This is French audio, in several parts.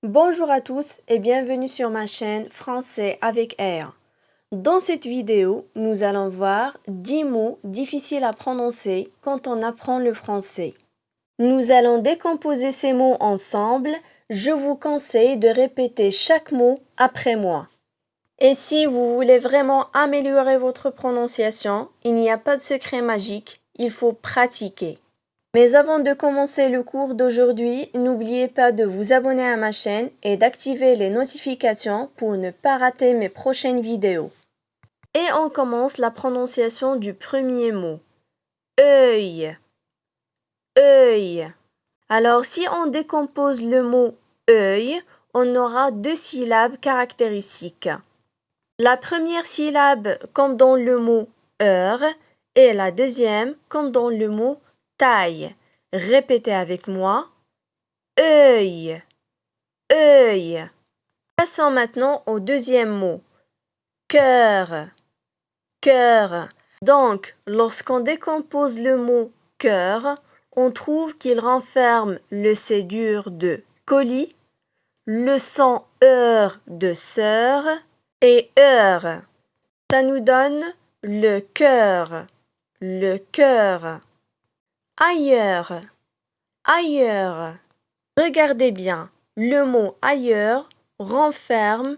Bonjour à tous et bienvenue sur ma chaîne Français avec R. Dans cette vidéo, nous allons voir 10 mots difficiles à prononcer quand on apprend le français. Nous allons décomposer ces mots ensemble. Je vous conseille de répéter chaque mot après moi. Et si vous voulez vraiment améliorer votre prononciation, il n'y a pas de secret magique, il faut pratiquer. Mais avant de commencer le cours d'aujourd'hui, n'oubliez pas de vous abonner à ma chaîne et d'activer les notifications pour ne pas rater mes prochaines vidéos. Et on commence la prononciation du premier mot. Œil. Œil. Alors si on décompose le mot œil, on aura deux syllabes caractéristiques. La première syllabe comme dans le mot heure et la deuxième comme dans le mot taille. Répétez avec moi. Œil. Œil. Passons maintenant au deuxième mot. Cœur. Cœur. Donc, lorsqu'on décompose le mot cœur, on trouve qu'il renferme le cédure de colis, le son heure de sœur et heure. Ça nous donne le cœur. Le cœur. Ailleurs. Ailleurs. Regardez bien, le mot ailleurs renferme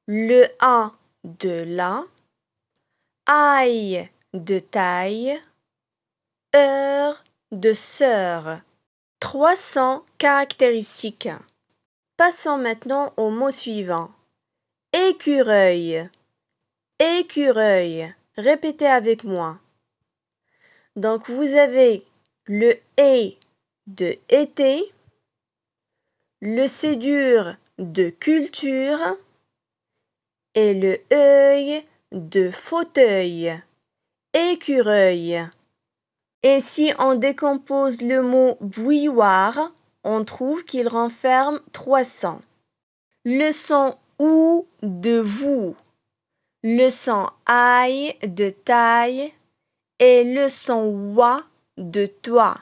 le A de la, aille de taille, heure de sœur. 300 caractéristiques. Passons maintenant au mot suivant. Écureuil. Écureuil. Répétez avec moi. Donc vous avez le E de été, le cédure de culture et le œil de fauteuil. Écureuil. Et si on décompose le mot bouilloire, on trouve qu'il renferme 300. Le son ou de vous, le son aille de taille et le son wa de toi.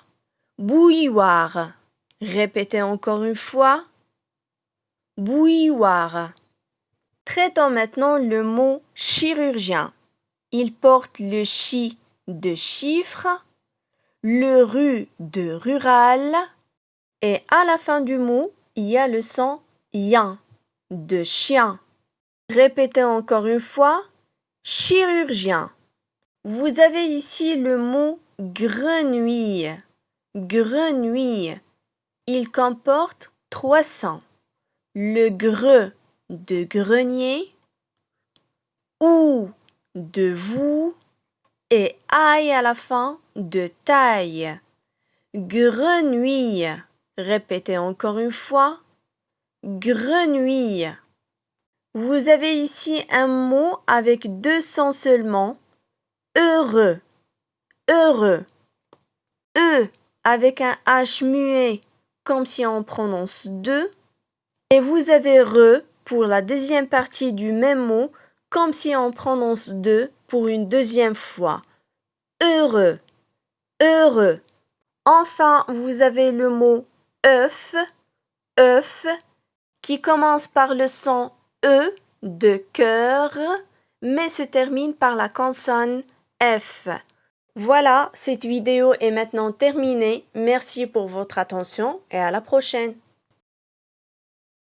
Bouilloire. Répétez encore une fois. Bouilloire. Traitons maintenant le mot chirurgien. Il porte le chi de chiffre, le ru de rural et à la fin du mot, il y a le son yan de chien. Répétez encore une fois. Chirurgien. Vous avez ici le mot grenouille. Grenouille. Il comporte 300. Le gre de grenier, ou de vous et aille à la fin de taille. Grenouille. Répétez encore une fois. Grenouille. Vous avez ici un mot avec deux sons seulement. Heureux. Heureux. E avec un H muet comme si on prononce deux. Et vous avez re pour la deuxième partie du même mot comme si on prononce deux pour une deuxième fois. Heureux. Heureux. Enfin, vous avez le mot œuf. Œuf qui commence par le son E de cœur mais se termine par la consonne F. Voilà, cette vidéo est maintenant terminée. Merci pour votre attention et à la prochaine.